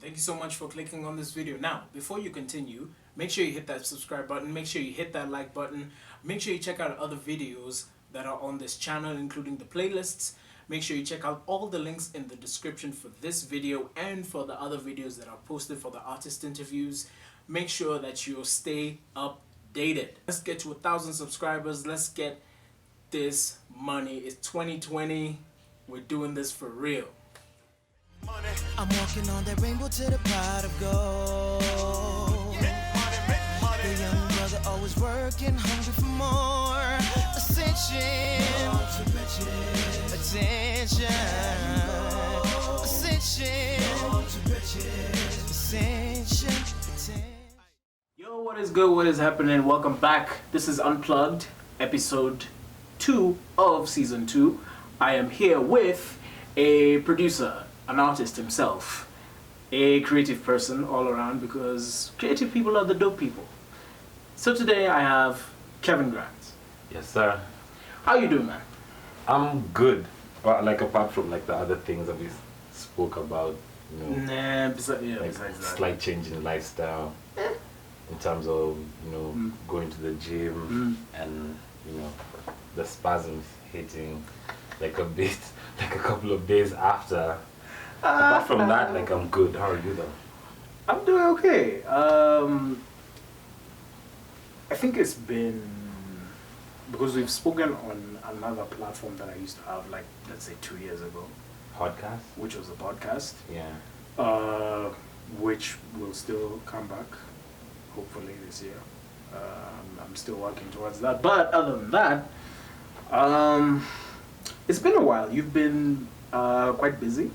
Thank you so much for clicking on this video. Now, before you continue, make sure you hit that subscribe button, make sure you hit that like button, make sure you check out other videos that are on this channel, including the playlists. Make sure you check out all the links in the description for this video and for the other videos that are posted for the artist interviews. Make sure that you stay updated. Let's get to 1,000 subscribers. Let's get this money. It's 2020. We're doing this for real. I'm walking on that rainbow to the pot of gold. The young brother always working, hungry for more. Ascension, attention, ascension. Yo, what is good? What is happening? Welcome back. This is Unplugged, episode 2 of season 2. I am here with a producer, an artist himself, a creative person all around, because creative people are the dope people. So today I have Kevin Grant. Yes, sir. How you doing, man? I'm good. But like apart from like the other things that we spoke about, you know, Besides that. slight change in lifestyle in terms of, you know, going to the gym and, you know, the spasms hitting like a bit, like a couple of days after. Apart from that, like I'm good. How are you though? I'm doing okay. I think it's been because we've spoken on another platform that I used to have, like let's say 2 years ago, Podcast? which was a podcast, Yeah. which will still come back, hopefully this year. I'm still working towards that. But other than that, it's been a while. You've been quite busy.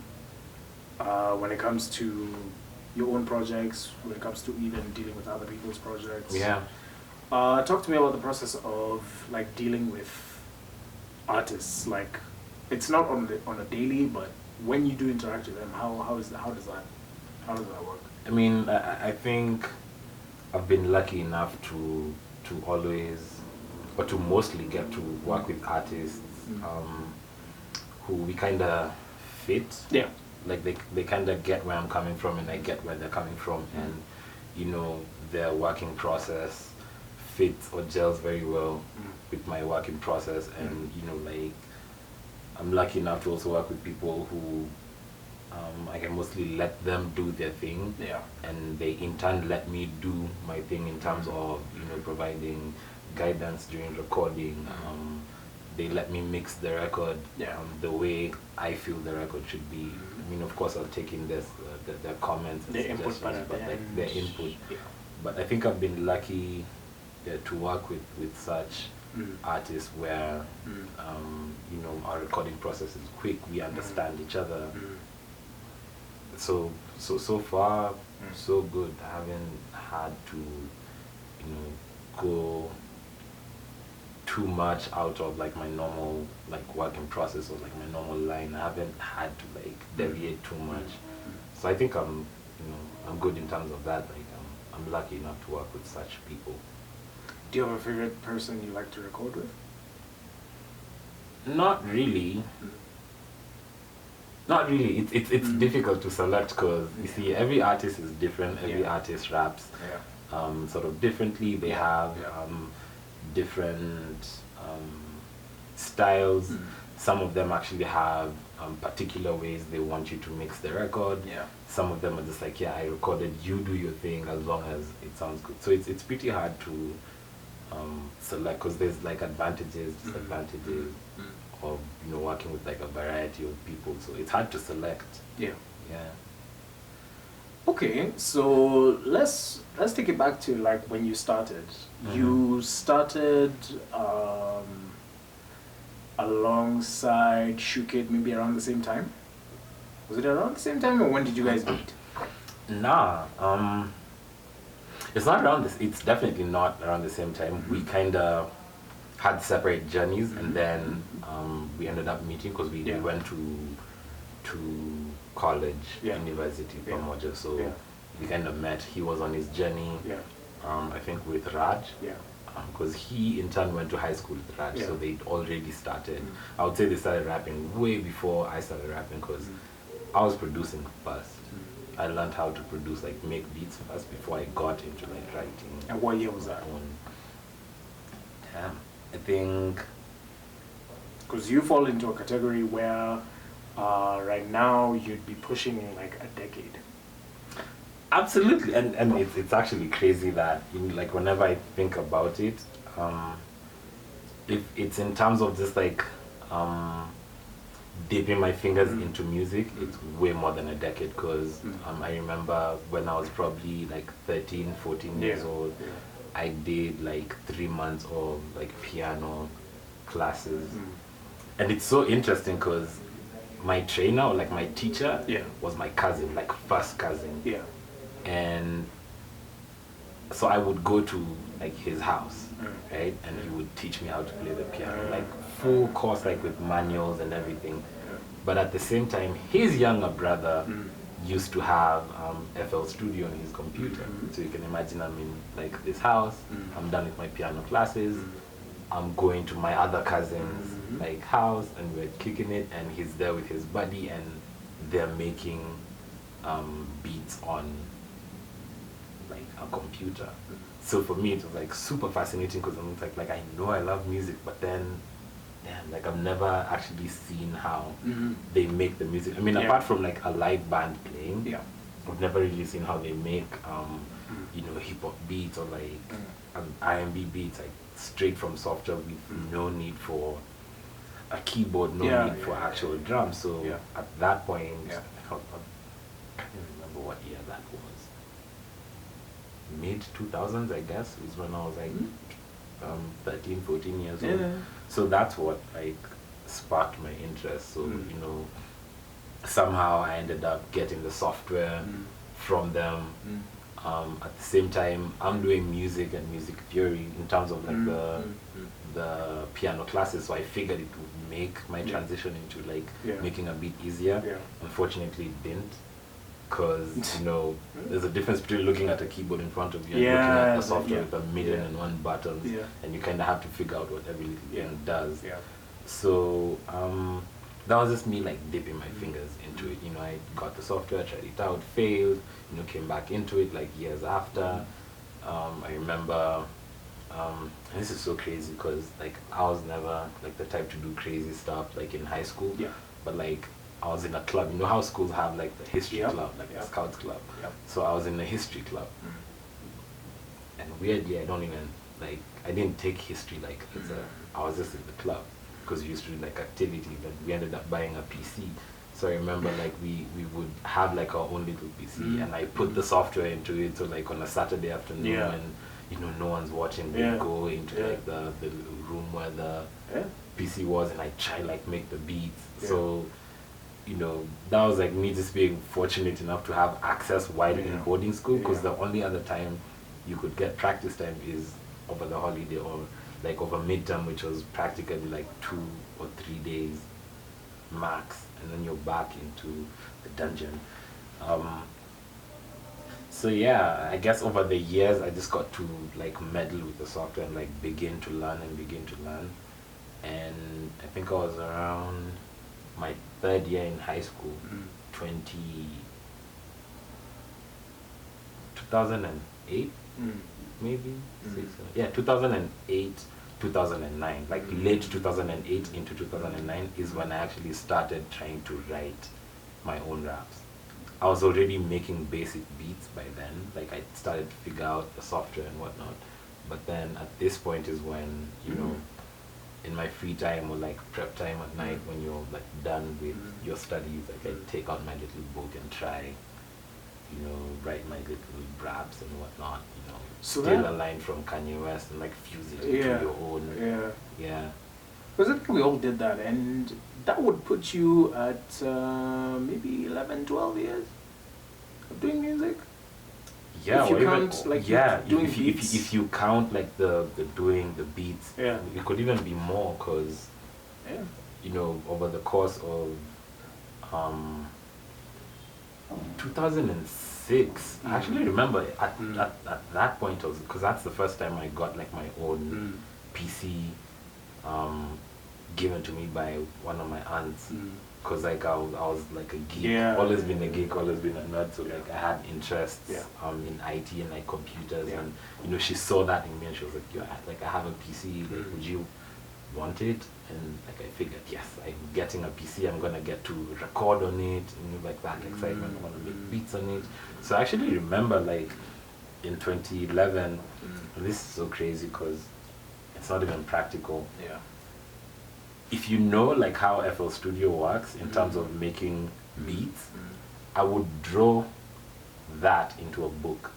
When it comes to your own projects, when it comes to even dealing with other people's projects. Yeah. Talk to me about the process of like dealing with artists. Like, it's not on a daily, but when you do interact with them, how does that work? I mean, I think I've been lucky enough to always, or to mostly get to work with artists who we kind of fit. Yeah. Like they kind of get where I'm coming from, and I get where they're coming from, and you know, their working process fits or gels very well with my working process. And you know, like I'm lucky enough to also work with people who I can mostly let them do their thing, and they in turn let me do my thing in terms of, you know, providing guidance during recording. They let me mix the record the way I feel the record should be. I mean, of course, I'll take in their comments and Their input, suggestions, but like their input. Yeah. But I think I've been lucky to work with such artists where, you know, our recording process is quick. We understand each other. So far, so good. I haven't had to, you know, go too much out of like my normal like working process or like my normal line. I haven't had to like deviate too much. So I think I'm good in terms of that. Like I'm lucky enough to work with such people. Do you have a favorite person you like to record with? Not really. Not really. It's difficult to select because you see, every artist is different. Every artist raps sort of differently. They have different styles. Some of them actually have particular ways they want you to mix the record. Some of them are just like, I recorded, you do your thing as long as it sounds good. So it's pretty hard to select because there's like advantages, disadvantages of, you know, working with like a variety of people. So it's hard to select. Yeah. Okay, so let's take it back to like when you started. You started alongside Shukit maybe around the same time? Was it around the same time, or when did you guys meet? Nah, it's not around this. It's definitely not around the same time. We kind of had separate journeys, and then we ended up meeting because we went to college, university, Pamoja. So we kind of met. He was on his journey, I think with Raj, because he in turn went to high school with Raj, so they'd already started. I would say they started rapping way before I started rapping because I was producing first. I learned how to produce, like make beats first before I got into like writing. And what year was that? Damn, I think. Because you fall into a category where right now you'd be pushing like a decade. Absolutely, and it's actually crazy that like whenever I think about it, if it's in terms of just like dipping my fingers into music, it's way more than a decade. Because I remember when I was probably like 13, 14 years old, I did like 3 months of like piano classes, and it's so interesting because my trainer, or like my teacher, was my cousin, like first cousin. And so I would go to like his house, right, and he would teach me how to play the piano, like full course, like with manuals and everything. But at the same time, his younger brother used to have FL Studio on his computer. So you can imagine I'm in like this house, I'm done with my piano classes, I'm going to my other cousin's like house, and we're kicking it, and he's there with his buddy, and they're making beats on like a computer. So for me it was like super fascinating, because I'm like I know I love music, but then damn, like I've never actually seen how they make the music. I mean, apart from like a live band playing, I've never really seen how they make you know, hip hop beats or like R&B beats, like straight from software with no need for a keyboard, no need for actual drums. So at that point, I can't even remember what year that was. Mid 2000s, I guess, is when I was like 13, 14 years old. So that's what like sparked my interest. So you know, somehow I ended up getting the software from them. At the same time, I'm doing music and music theory in terms of like the piano classes, so I figured it would make my transition into like making a beat easier. Unfortunately, it didn't, because you know, there's a difference between looking at a keyboard in front of you and looking at a software with a million and one buttons, and you kind of have to figure out what every little thing does. So that was just me like dipping my fingers into it. You know, I got the software, tried it out, failed, you know, came back into it like years after. I remember, and this is so crazy because like I was never like the type to do crazy stuff like in high school, but like I was in a club. You know how schools have like the history club, like the Scouts club. So I was in the history club, and weirdly I don't even like, I didn't take history like as a, I was just in the club because we used to do like activities, and we ended up buying a PC. So I remember like we would have like our own little PC, and I put the software into it. So like on a Saturday afternoon, and you know no one's watching, we go into like the room where the PC was, and I try like make the beats. So you know, that was like me just being fortunate enough to have access while in boarding school, because the only other time you could get practice time is over the holiday or like over midterm, which was practically like 2 or 3 days max, and then you're back into the dungeon. So yeah, I guess over the years I just got to like meddle with the software and like begin to learn, and I think I was around my 3rd year in high school, 2008 maybe, 2008, 2009, like late 2008 into 2009 is when I actually started trying to write my own raps. I was already making basic beats by then, like I started to figure out the software and whatnot, but then at this point is when, you know, in my free time or like prep time at night, when you're like done with your studies, like I take out my little book and try, you know, write my little raps and whatnot, you know, so steal a line from Kanye West and like fuse it into your own. Because I think we all did that, and that would put you at maybe 11, 12 years of doing music. Yeah, if you or count even, like doing beats. if you count like the doing the beats, it could even be more, because you know, over the course of 2006, I actually remember at that point, because that's the first time I got like my own PC, given to me by one of my aunts. Mm. Because like I was like a geek, Yeah. always been a geek, always been a nerd. So like I had interests Yeah. in IT and like computers, Yeah. and you know she saw that in me and she was like, "Yo, like I have a PC. Like, would you want it?" And like I figured, yes, I'm getting a PC. I'm gonna get to record on it, and like that excitement. I want to make beats on it. So I actually remember like in 2011. And this is so crazy because it's not even practical. Yeah. If you know like how FL Studio works in terms of making beats, I would draw that into a book.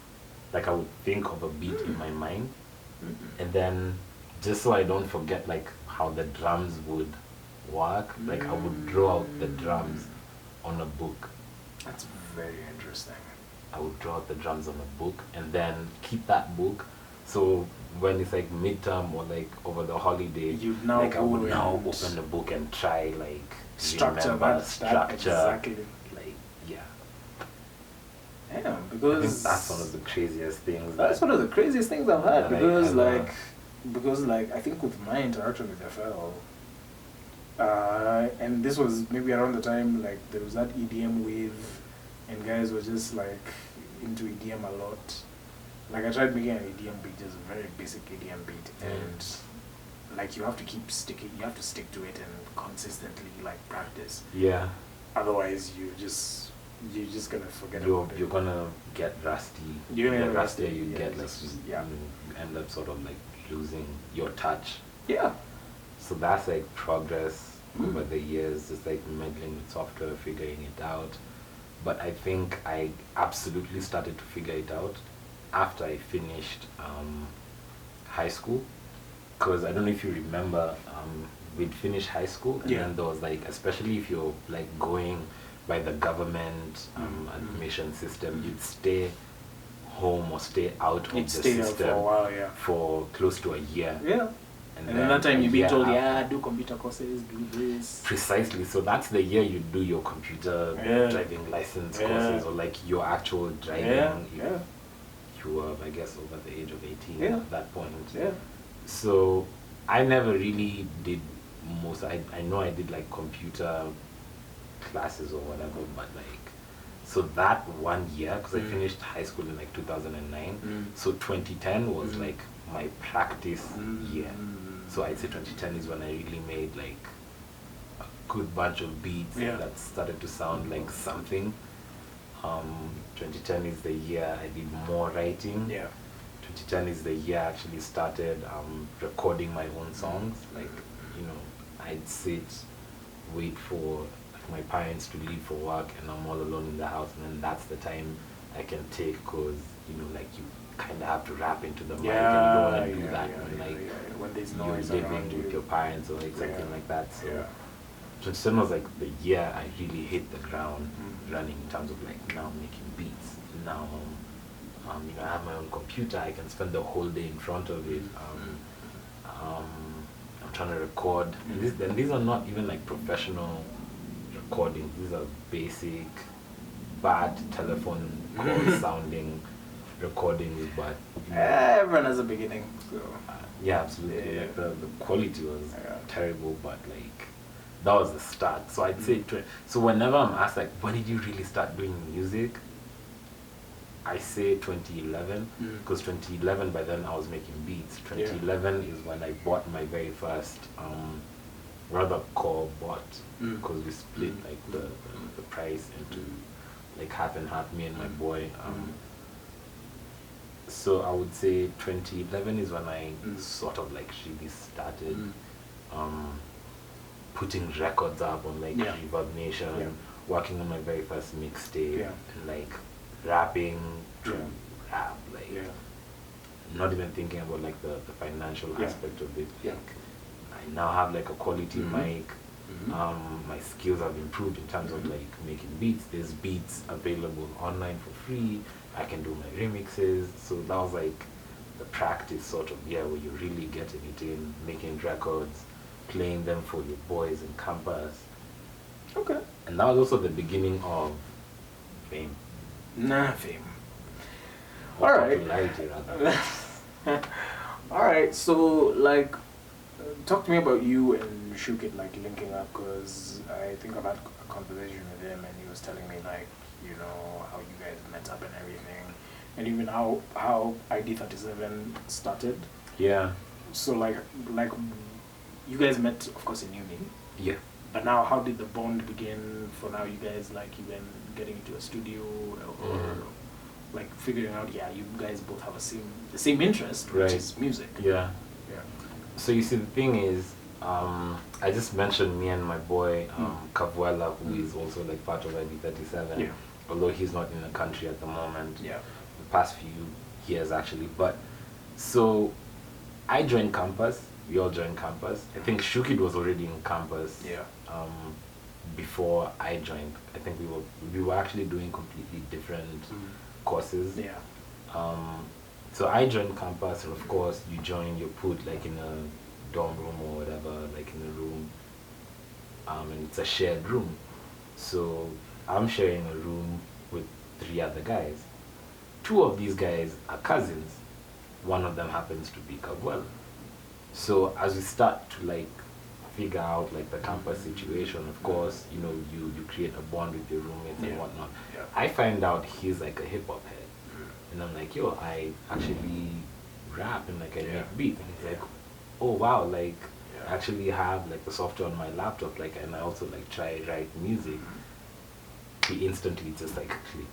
Like I would think of a beat in my mind, and then just so I don't forget like how the drums would work, like I would draw out the drums on a book. That's very interesting. I would draw out the drums on a book and then keep that book. So when it's like midterm or like over the holiday, You'd now like I would go now and open the book and try like structure remember that structure. exactly. Like yeah. Yeah, I think because that's one of the craziest things. that's one of the craziest things I've had that I because ever- like I think with my interaction with FL, and this was maybe around the time like there was that EDM wave, and guys were just like into EDM a lot. Like I tried making an EDM beat, just a very basic EDM beat, and like you have to keep sticking, you have to stick to it and consistently like practice. Yeah. Otherwise, you're just gonna forget You're about it. you're gonna get rusty. You're gonna get get rusty. rusty, You yeah, get like just- you, yeah. you end up sort of like losing your touch. Yeah. So that's like progress over the years, just like meddling with software, figuring it out. But I think I absolutely started to figure it out after I finished high school. Because I don't know if you remember, we'd finished high school, and Yeah. then there was like, especially if you're like going by the government admission system, you'd stay home or stay out of You'd the stay out system for a while, yeah. for close to a year. Yeah. And then that time you've been told, yeah, do computer courses, do this. Precisely. So that's the year you do your computer Yeah. driving license Yeah. courses, or like your actual driving. Yeah, if yeah. You were, I guess, over the age of 18 Yeah. at that point. Yeah. So I never really did most. I know I did like computer classes or whatever, but like, so that 1 year, because I finished high school in like 2009, so 2010 was like my practice year. So I'd say 2010 is when I really made like a good bunch of beats Yeah. that started to sound like something. 2010 is the year I did more writing. Yeah. 2010 is the year I actually started recording my own songs. Like, you know, I'd sit, wait for like my parents to leave for work, and I'm all alone in the house, and then that's the time I can take, because you know, like you kind of have to rap into the mic, and you don't want to do that when like when there's you're noise living around with you. your parents or like something Yeah. like that. So Yeah. 2010 was like the year I really hit the ground running in terms of like now making beats. Now, you know, I have my own computer. I can spend the whole day in front of it. I'm trying to record. And these are not even like professional recordings. These are basic, bad telephone call sounding recordings, but you know, Everyone has a beginning. So yeah, absolutely. Yeah. Like the quality was Yeah. terrible, but like that was the start. So I'd say so whenever I'm asked like, when did you really start doing music? I say 2011, because 2011, by then I was making beats. 2011 is when I bought my very first rather core bought, because we split like the price into like half and half, me and my boy. So I would say 2011 is when I sort of like really started putting records up on like Yeah. Reverb Nation, Yeah. working on my very first mixtape, Yeah. and like rapping to Yeah. rap, like Yeah. not even thinking about like the financial Yeah. aspect of it. Yeah. Like I now have like a quality mic. My skills have improved in terms of like making beats. There's beats available online for free. I can do my remixes. So that was like the practice sort of year where you're really getting it in, making records, playing them for your boys in campus. okay. And that was also the beginning of fame. Nothing. Or All right. popularity rather. All right. So like, talk to me about you and Shukit like linking up, because I think I've had a conversation with him and he was telling me like, you know, how you guys met up and everything, and even how ID37 started. Yeah. So like you guys met of course in uni. Yeah. But now how did the bond begin for now you guys like even getting into a studio or like figuring out you guys both have the same interest, which Right. is music. Yeah. Yeah. So you see, the thing is, I just mentioned me and my boy Kavuela, who is also like part of ID37. Yeah. Although he's not in the country at the moment. Yeah. The past few years actually, but so I joined campus. We all joined campus. I think Shukid was already in campus. Yeah. Before I joined. I think we were actually doing completely different courses. Yeah. So I joined campus, and of course you're put like in a dorm room or whatever, like in a room, and it's a shared room. So I'm sharing a room with 3 other guys. 2 of these guys are cousins. One of them happens to be Kabuel. So as we start to like figure out like the campus situation, of course, you know, you create a bond with your roommates and whatnot. Yeah. I find out he's like a hip hop head. And I'm like, yo, I actually rap and like I make beats. And he's like, oh wow, like I actually have like the software on my laptop, like, and I also like try write music. He instantly just like click.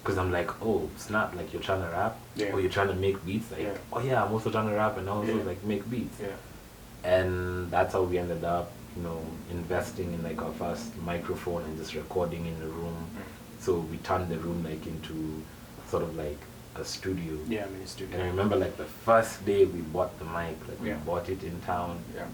Because I'm like, oh snap, like you're trying to rap, or you're trying to make beats, like oh yeah, I'm also trying to rap and also like make beats. And that's how we ended up, you know, investing in like our first microphone and just recording in the room. So we turned the room like into sort of like a studio. Yeah, mini studio. And I remember like the first day we bought the mic, like we bought it in town. Yeah.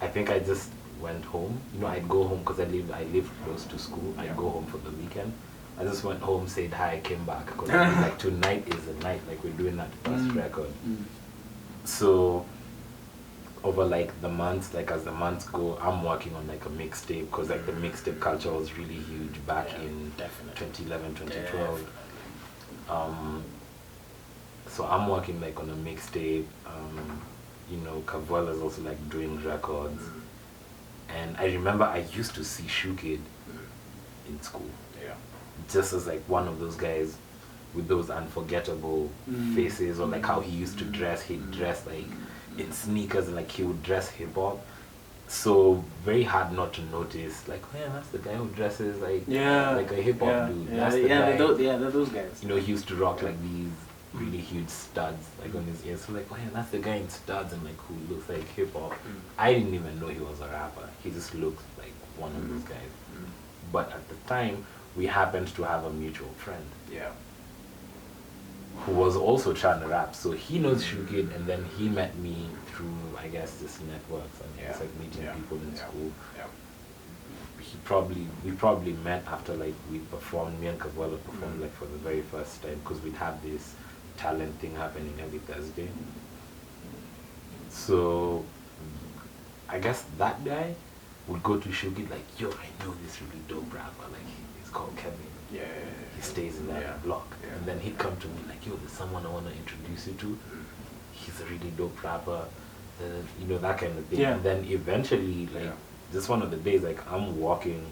I think I just went home. You know, I'd go home because I lived close to school. I'd go home for the weekend. I just went home, said hi, came back. Because like tonight is the night, like we're doing that first record. So over like the months, like as the months go, I'm working on like a mixtape, because like the mixtape culture was really huge back in 2011, 2012. So I'm working like on a mixtape. You know, Kavuel is also like doing records. And I remember I used to see Shukid in school. Yeah. Just as like one of those guys with those unforgettable faces, or like how he used to dress. He'd dress like in sneakers, and like he would dress hip hop. So very hard not to notice, like, oh yeah, that's the guy who dresses like a hip hop dude. That's the guy. They're those guys. You know, he used to rock like these really huge studs like on his ears. So like, oh yeah, that's the guy in studs and like who looks like hip hop. I didn't even know he was a rapper. He just looked like one of those guys. But at the time, we happened to have a mutual friend. Yeah. Who was also trying to rap. So he knows Shukid, and then he met me through, I guess, just networks and just like meeting people in school. Yeah. We probably met after like we performed, me and Kavuela performed like for the very first time, because we'd have this talent thing happening every Thursday. So I guess that guy would go to Shukid like, yo, I know this really dope rapper, like he's called Kevin. Yeah. He stays in that block. And then he'd come to me like, yo, there's someone I want to introduce you to. He's a really dope rapper. You know, that kind of thing. And then eventually, like, just one of the days, like, I'm walking.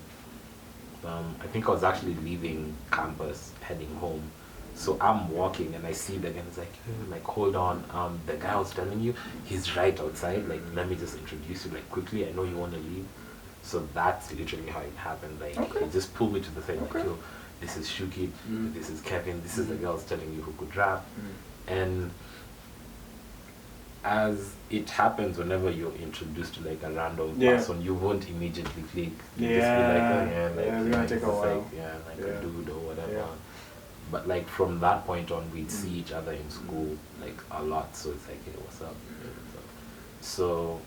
I think I was actually leaving campus, heading home. So I'm walking and I see the guy and it's like, like, hold on. The guy I was telling you, he's right outside. Like, let me just introduce you, like, quickly. I know you want to leave. So that's literally how it happened. Like, he just pulled me to the side, like, yo, this is Shuki, this is Kevin, this is the girl I was telling you who could rap. And as it happens whenever you're introduced to like a random person, you won't immediately click. You just be like, oh yeah, like, it's gonna take a while. Like, a dude or whatever. But like from that point on, we'd see each other in school like a lot. So it's like, hey, what's up? So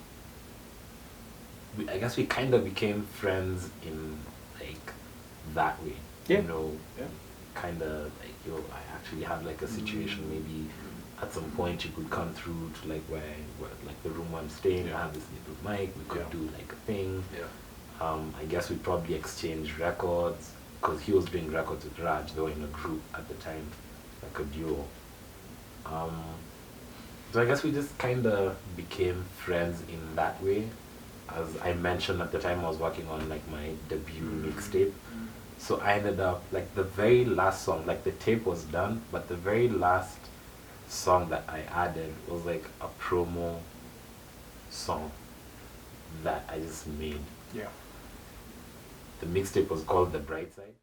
I guess we kind of became friends in like that way. You know, kind of like, yo, I actually have like a situation, maybe at some point you could come through to like where like the room I'm staying, I have this little mic, we could do like a thing. I guess we probably exchanged records, because he was doing records with Raj. They were in a group at the time, like a duo. So I guess we just kind of became friends in that way. As I mentioned at the time, I was working on like my debut mixtape. So I ended up like the very last song, like the tape was done, but the very last song that I added was like a promo song that I just made. Yeah. The mixtape was called The Bright Side.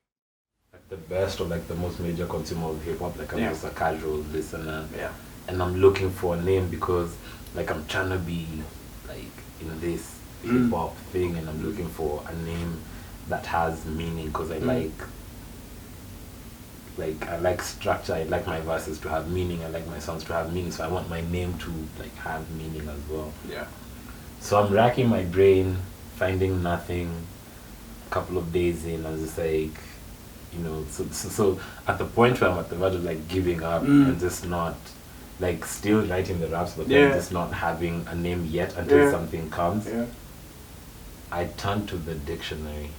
Like the best or like the most major consumer of hip hop, like I'm just a casual listener. Yeah. And I'm looking for a name because like I'm trying to be like in this hip hop thing, and I'm looking for a name that has meaning because I like structure. I like my verses to have meaning. I like my songs to have meaning. So I want my name to like have meaning as well. Yeah. So I'm racking my brain, finding nothing. A couple of days in, I was just like, you know, so at the point where I'm at the verge of like giving up and just not, like still writing the raps, but then just not having a name yet until something comes. Yeah. I turned to the dictionary.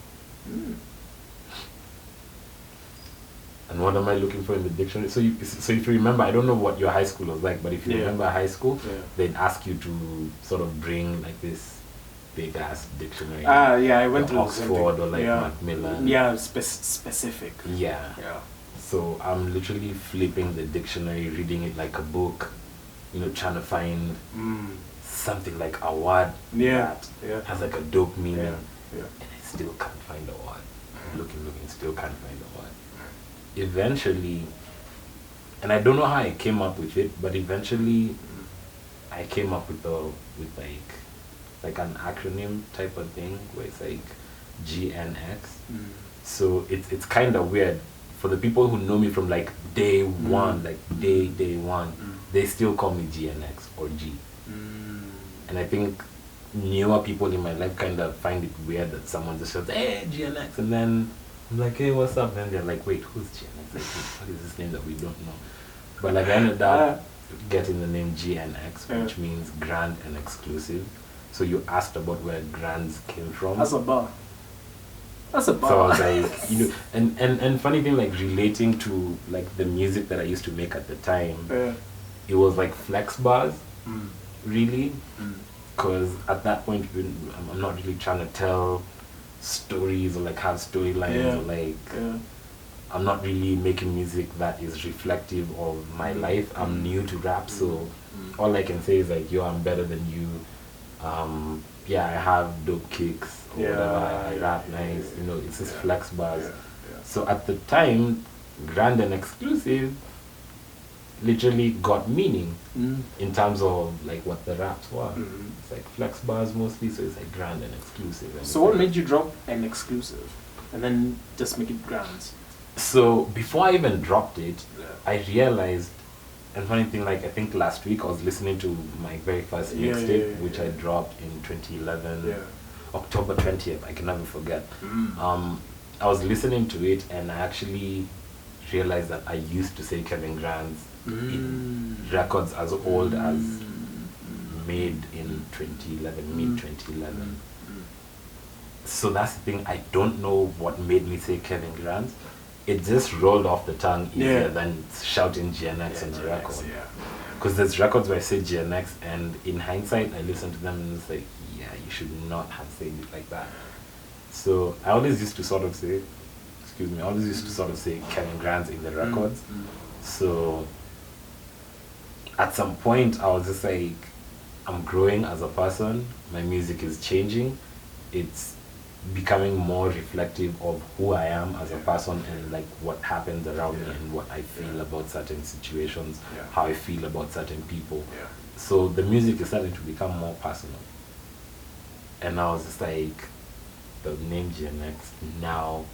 And what am I looking for in the dictionary? So if you remember, I don't know what your high school was like, but if you remember high school, they'd ask you to sort of bring like this big ass dictionary. Yeah, I went to Oxford or like Macmillan. Yeah, specific. Yeah. Yeah. So I'm literally flipping the dictionary, reading it like a book, you know, trying to find something like a word that has like a dope meaning. And I still can't find a word. Looking, still can't find a word. Eventually, and I don't know how I came up with it, but eventually I came up with like an acronym type of thing where it's like GNX. So it's kind of weird for the people who know me from like day one, like day one. They still call me GNX or G. And I think newer people in my life kind of find it weird that someone just says, "Hey, GNX," and then I'm like, "Hey, what's up?" And they're like, "Wait, who's GNX? Like, what is this name that we don't know?" But like I ended up getting the name GNX, which means grand and exclusive. So you asked about where grands came from. That's a bar. So I was like, you know, and funny thing, like relating to like the music that I used to make at the time, it was like flex bars, really, because at that point I'm not really trying to tell stories or like have storylines or like I'm not really making music that is reflective of my life. I'm new to rap, so all I can say is like, yo, I'm better than you. Yeah, I have dope kicks or whatever. I rap nice, you know. It's just flex bars. So at the time, grand and exclusive literally got meaning in terms of like what the raps were. It's like flex bars mostly, so it's like grand and exclusive. And so what made you drop an exclusive and then just make it grand? So before I even dropped it, I realized, and funny thing, like I think last week I was listening to my very first mixtape, which I dropped in 2011, October 20th. I can never forget. I was listening to it, and I actually realized that I used to say Kevin Grant's in records as old as made in 2011, mid 2011. So that's the thing. I don't know what made me say Kevin Grant. It just rolled off the tongue easier than shouting GNX on the record. Because there's records where I say GNX, and in hindsight, I listen to them and it's like, yeah, you should not have said it like that. So I always used to sort of say, Kevin Grant in the records. So at some point, I was just like, I'm growing as a person. My music is changing. It's becoming more reflective of who I am as a person and like what happens around me and what I feel about certain situations, how I feel about certain people. So the music is starting to become more personal. And I was just like, the name GNX now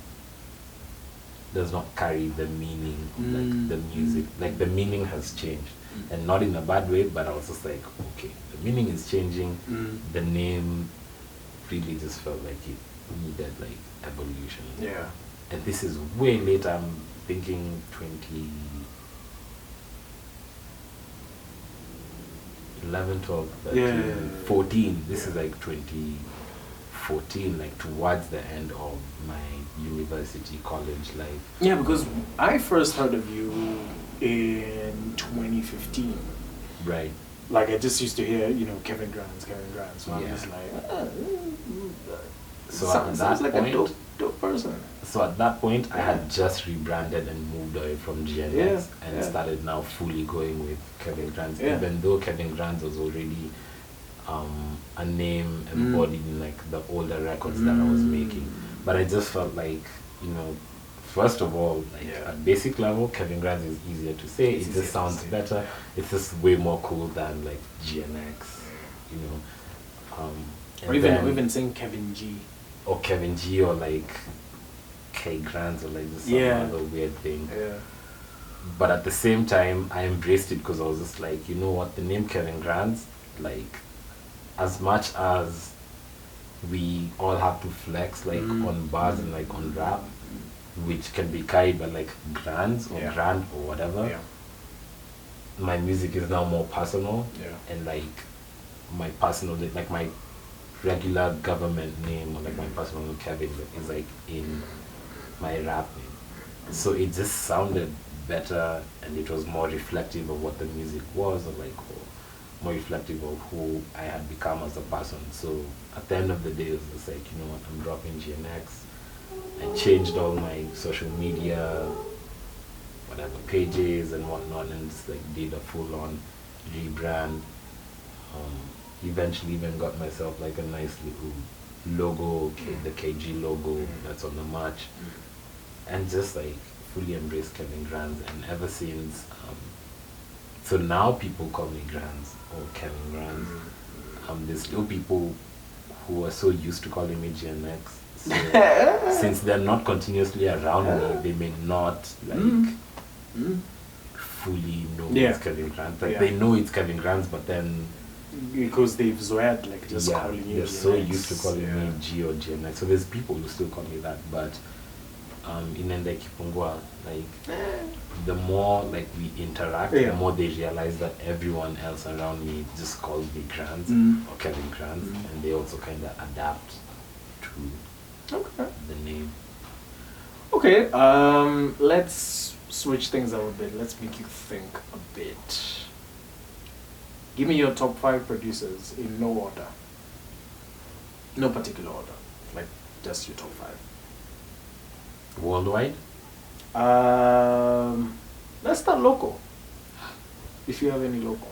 does not carry the meaning of like the music. Like the meaning has changed. And not in a bad way, but I was just like, okay, the meaning is changing. The name really just felt like it needed like evolution. And this is way later. I'm thinking 2011, 12, 13, 14. This is like 2014, like towards the end of my university college life. Yeah, because I first heard of you in 2015. Right. Like I just used to hear, you know, Kevin Grant. So I'm Yeah. just like, So sounds at that like point, a dope person. so at that point, I had just rebranded and moved away from GNX and started now fully going with Kevin Grant. Yeah. Even though Kevin Grant was already a name embodied in like the older records that I was making, but I just felt like, you know, first of all, like at basic level, Kevin Grant is easier to say. It just sounds better. It's just way more cool than like GNX, you know. Or even saying Kevin G. Or Kevin G, or like K Grant, or like just some other weird thing. Yeah. But at the same time, I embraced it because I was just like, you know what, the name Kevin Grant, like, as much as we all have to flex like on bars and like on rap, which can be carried by like Grants or Grant or whatever, my music is now more personal, and like my personal, like my regular government name or like my personal name Kevin is like in my rap name. So it just sounded better, and it was more reflective of what the music was, or like more reflective of who I had become as a person. So at the end of the day, it was just like, you know what, I'm dropping GNX. I changed all my social media, whatever, pages and whatnot, and just like did a full-on rebrand. Eventually even got myself like a nice little logo, the KG logo that's on the march, and just like fully embraced Kevin Grant. And ever since, so now people call me Grant or Kevin Grant. There's still people who are so used to calling me GNX. So since they're not continuously around me, they may not like fully know it's Kevin Grant. Like they know it's Kevin Grant, but then because they've zoed like just calling you they're GNX. so used to calling me G or GNX. So there's people who still call me that, but in Ende Kipungwa, like the more like we interact, the more they realize that everyone else around me just calls me Grant or Kevin Grant, and they also kind of adapt to the name. Okay, let's switch things up a bit. Let's make you think a bit. Give me your top 5 producers in no order. No particular order. Like just your top 5. Worldwide? Let's start local. If you have any local.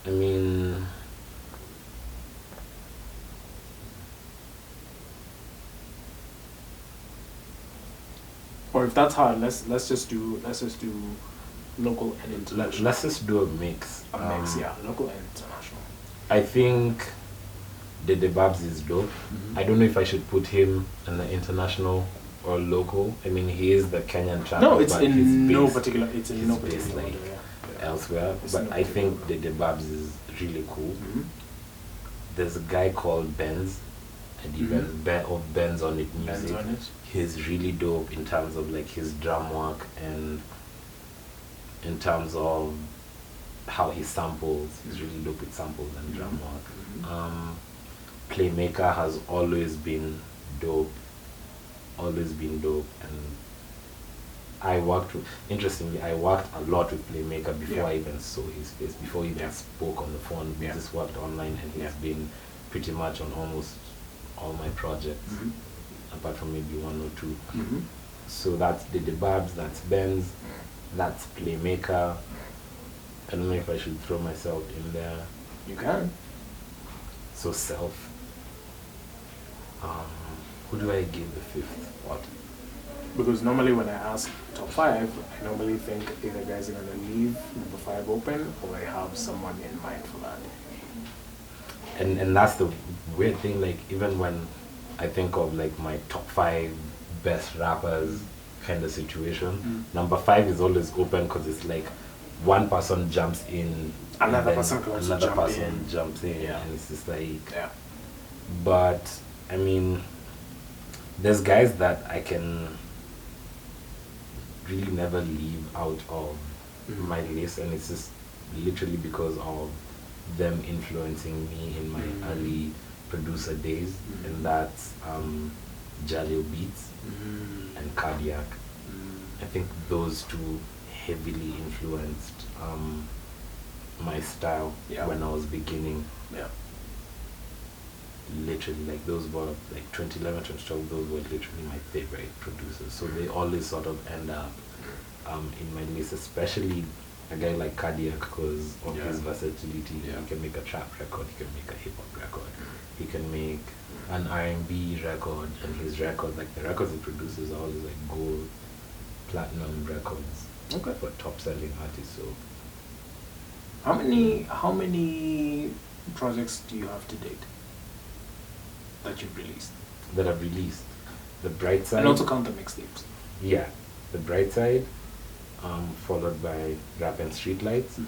I mean, or if that's hard, let's just do local and international. let's just do a mix. A mix, local and international. I think the Babs is dope. I don't know if I should put him in the international or local. I mean, he is the Kenyan trapper. No, it's but in his no base- particular. It's in his no base, particular like, order. elsewhere. It's But no I think particular the Babs is really cool. There's a guy called Benz, and even of Benz on it music. Benz on it. He's really dope in terms of like his drum work and in terms of how he samples. He's really dope with samples and drum work. Playmaker has always been dope, and I worked a lot with Playmaker before I even saw his face, before he even spoke on the phone. We just worked online, and he's been pretty much on almost all my projects, apart from maybe 1 or 2. So that's the Babs, that's Benz, that's Playmaker. I don't know if I should throw myself in there. You can. So Self. Who do I give the 5th? What? Because normally when I ask top 5, I normally think either guys are gonna leave number 5 open, or I have someone in mind for that. And that's the weird thing, like even when I think of like my top 5 best rappers kind of situation, number 5 is always open because it's like one person jumps in, Another and then person can also another jump person in. jumps in, and it's just like, Yeah. but I mean, there's guys that I can really never leave out of my list, and it's just literally because of them influencing me in my early producer days, and that's Jalil Beats and Cardiac. I think those two heavily influenced my style when I was beginning. Yeah. Literally, like those were like 2011, 2012. Those were literally my favorite producers. So they always sort of end up in my list, especially a guy like Cardiac because of his versatility. He can make a trap record, he can make a hip hop record, he can make an R&B record, and his record, like the records he produces, are always like gold, platinum records for top selling artists. So how many projects do you have to date that you've released? That I've released, the Bright Side, and also count the mixtapes. Yeah, the Bright Side, followed by Rap and Streetlights,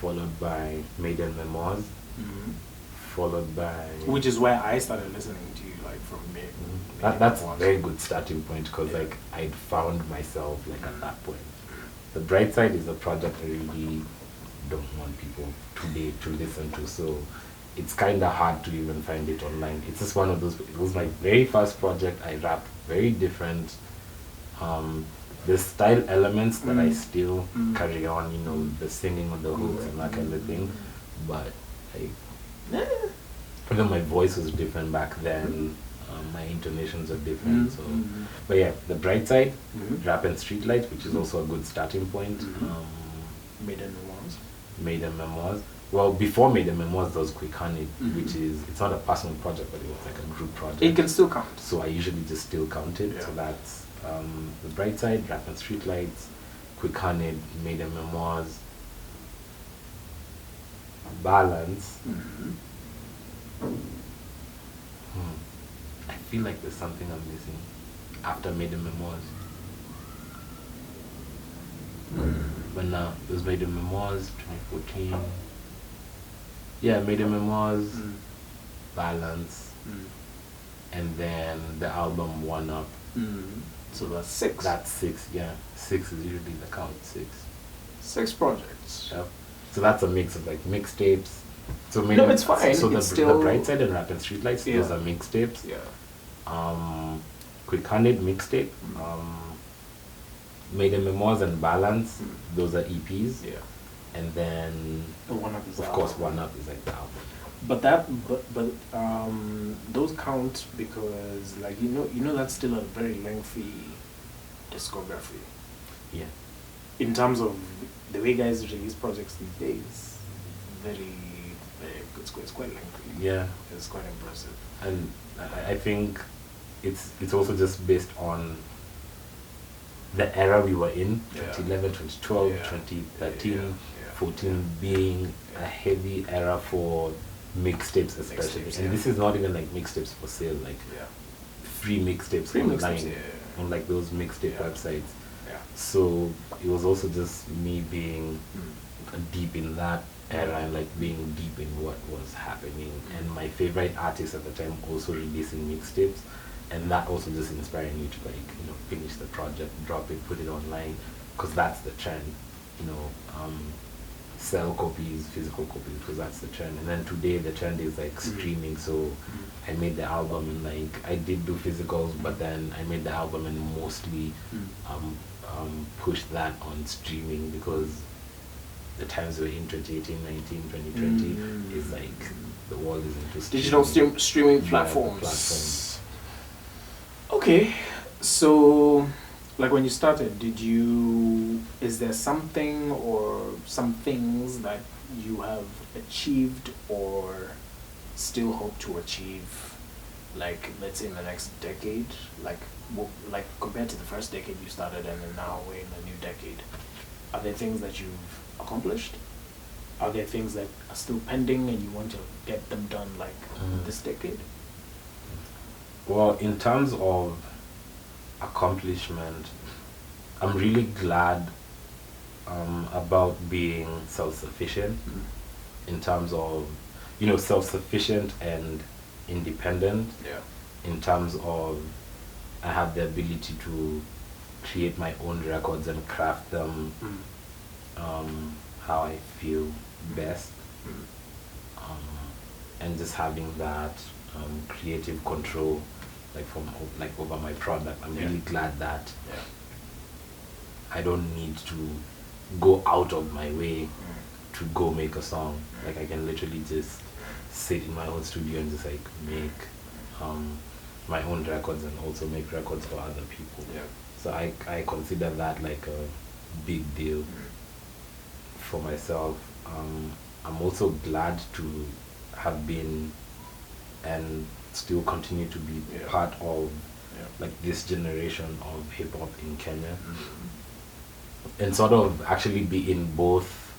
followed by Maiden Memoirs, followed by... Which is where I started listening to you, like from That's a very good starting point because like I'd found myself like at that point. The Bright Side is a project I really don't want people today to listen to, so it's kind of hard to even find it online. It's just one of those, it was my very first project. I rapped very different. The style elements that I still carry on, you know, the singing on the hooks and that kind of thing, but like, even my voice was different back then. My intonations are different. So, but yeah, the Bright Side, Rap and Streetlight, which is also a good starting point. Maiden Memoirs. Maiden Memoirs. Well, before Maiden Memoirs, there was Quick Honey, which is, it's not a personal project, but it was like a group project. It can still count. So I usually just still count it. So that's the Bright Side, Rap and Streetlights, Quick Honey, Maiden Memoirs, Balance. I feel like there's something I'm missing after Maiden Memoirs. But now, it was Maiden Memoirs, 2014. Yeah, Maiden Memoirs, Balance, and then the album One Up. So that's 6. That's 6, yeah. 6 is usually the count, 6. 6 projects. Yep. So that's a mix of like mixtapes. So no, it's fine. So it's the Bright Side and Rap and Streetlights, those are mixtapes. Yeah. Quick Handed mixtape. Maiden Memoirs and Balance, those are EPs. Yeah. And then the One Up is of course One Up is like the album. But those count because like you know that's still a very lengthy discography. Yeah. In terms of the way guys release projects these days, very it's quite lengthy. Yeah. It's quite impressive. And I think it's also just based on the era we were in, 2011, 2012, 2013, 14 being a heavy era for mixtapes especially. And this is not even like mixtapes for sale, like free mixtapes online on like those mixtape websites. So it was also just me being deep in that era and like being deep in what was happening, and my favorite artists at the time also releasing mixtapes, and that also just inspiring me to like, you know, finish the project, drop it, put it online, because that's the trend, you know, sell copies, physical copies, because that's the trend. And then today the trend is like streaming. So I made the album and like I did do physicals, but then I made the album and mostly pushed that on streaming, because the times we're in 2018, 19, 2020 is like the world is into digital streaming platforms. Okay, so like when you started, is there something or some things that you have achieved or still hope to achieve, like let's say in the next decade, like compared to the first decade you started and then now we're in a new decade? Are there things that you've accomplished? Are there things that are still pending and you want to get them done like this decade? Well, in terms of accomplishment, I'm really glad about being self-sufficient in terms of, you know, self-sufficient and independent. In terms of I have the ability to create my own records and craft them how I feel best, and just having that creative control like over my product. I'm really glad that I don't need to go out of my way to go make a song. Like I can literally just sit in my own studio and just like make my own records and also make records for other people. Yeah. So I consider that like a big deal for myself. I'm also glad to have been and still continue to be part of like this generation of hip hop in Kenya, and sort of actually be in both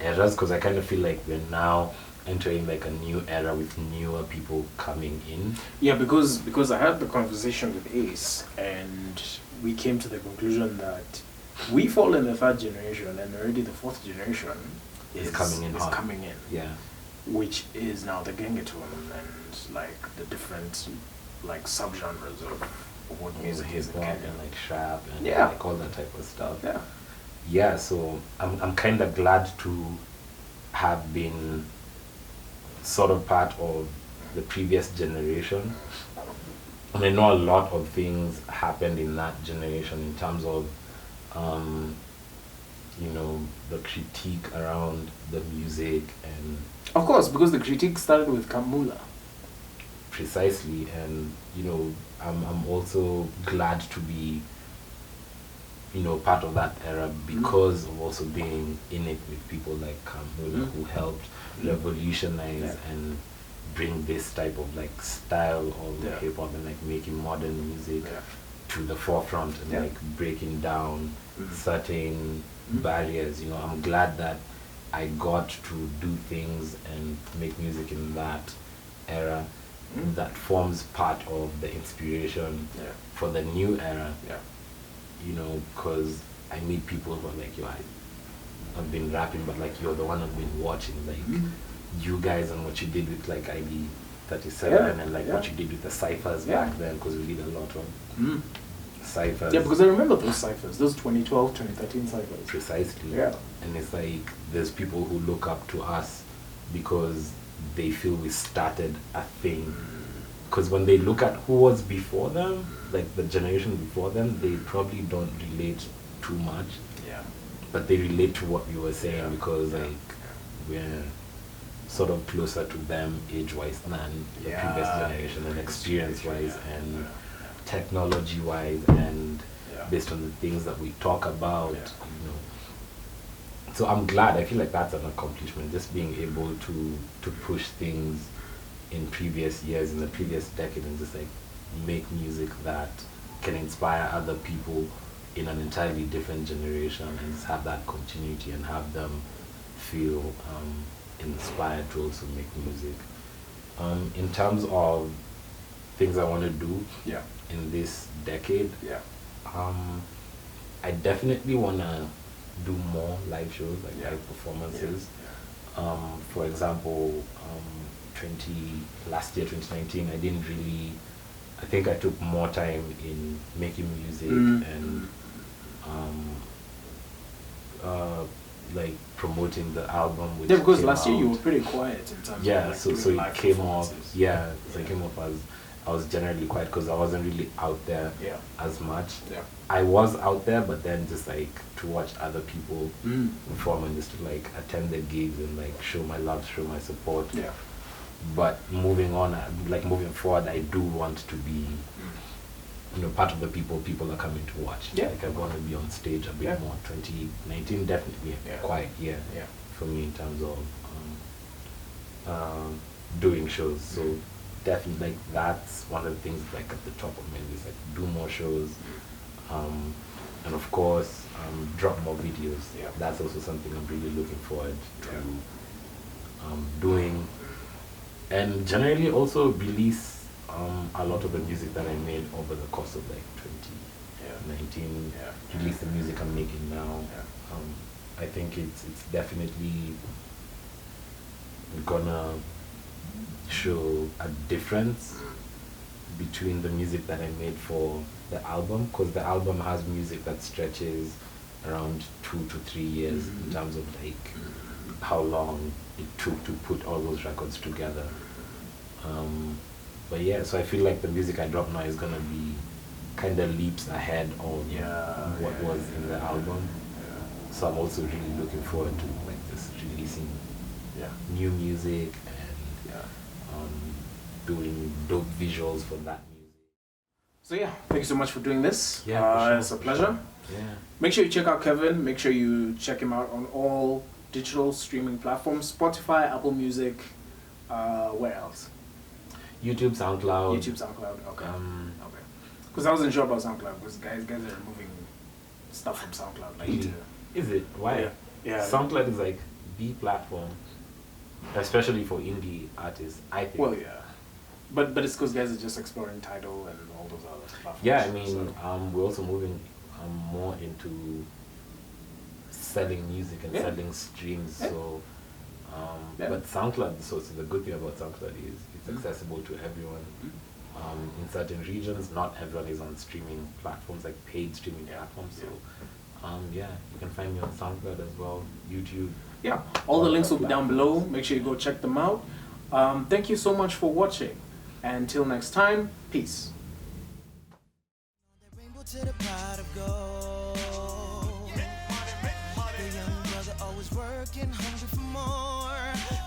eras, because I kind of feel like we're now entering like a new era with newer people coming in. Yeah, because I had the conversation with Ace, and we came to the conclusion that we fall in the third generation, and already the fourth generation is coming in hot. coming in. Yeah. Which is now the gengetone and like the different like subgenres of what music is in Hip hop Kenya. and like trap and Yeah. like all that type of stuff. Yeah. Yeah, so I'm kind of glad to have been sort of part of the previous generation. I know a lot of things happened in that generation in terms of you know, the critique around the music, and Of course, because the critique started with Kamula. precisely, and you know, I'm also glad to be, you know, part of that era because of also being in it with people like Kamula who helped revolutionize and bring this type of like style of hip hop and like making modern music to the forefront and like breaking down certain barriers. You know, I'm glad that I got to do things and make music in that era that forms part of the inspiration for the new era. You know, because I meet people who are like, yo, I've been rapping, but like you're the one I've been watching, like you guys and what you did with like ID 37 and like what you did with the ciphers back then, because we did a lot of ciphers. Yeah, because I remember those ciphers, those 2012, 2013 ciphers. Precisely. Yeah. And it's like there's people who look up to us because they feel we started a thing. Because when they look at who was before them, like the generation before them, they probably don't relate too much. Yeah. But they relate to what we were saying because like we're sort of closer to them age-wise than the previous generation, and experience-wise and technology-wise and based on the things that we talk about, you know. So I'm glad. I feel like that's an accomplishment, just being able to push things in previous years, in the previous decade, and just like make music that can inspire other people in an entirely different generation, and just have that continuity and have them feel inspired to also make music. In terms of things I want to do in this decade, I definitely want to do more live shows, like live performances. For example, last year 2019, I didn't really, I think I took more time in making music and like promoting the album, which because came last year you out. were pretty quiet in terms of like so doing it live came off. performances. So it came off as I was generally quiet because I wasn't really out there as much. I was out there, but then just like to watch other people perform and just to like attend the gigs and like show my love, show my support. But moving on, like moving forward, I do want to be, you know, part of the people are coming to watch. Like I want to be on stage a bit more. 2019 definitely a quiet year for me in terms of doing shows. So definitely like that's one of the things like at the top of my list, like do more shows, and of course drop more videos. That's also something I'm really looking forward to doing, and generally also release a lot of the music that I made over the course of like 2019. Release the music I'm making now. I think it's definitely gonna show a difference between the music that I made for the album, because the album has music that stretches around 2 to 3 years in terms of like how long it took to put all those records together. But yeah, so I feel like the music I drop now is gonna be kind of leaps ahead of what was in the album. So I'm also really looking forward to like just releasing new music and doing dope visuals for that music. So yeah, thank you so much for doing this. Yeah, for sure, it's a pleasure. Yeah. Make sure you check out Kevin. Make sure you check him out on all digital streaming platforms: Spotify, Apple Music. Where else? YouTube, SoundCloud. YouTube, SoundCloud. Okay. Okay. Because I wasn't sure about SoundCloud. Because guys are removing stuff from SoundCloud. Like, Is it? Why? Yeah. SoundCloud is like the platform, especially for indie artists, I think. Well, yeah. But it's because guys are just exploring Tidal and all those other platforms. Yeah, I mean, we're also moving more into selling music and selling streams. Yeah. So, but SoundCloud. So the good thing about SoundCloud is it's accessible to everyone. In certain regions, not everyone is on streaming platforms like paid streaming platforms. So, yeah, you can find me on SoundCloud as well, YouTube. Yeah, all the links will be down below. Make sure you go check them out. Thank you so much for watching. Until next time, peace. To the pot of gold. The young brother always working, hungry for more.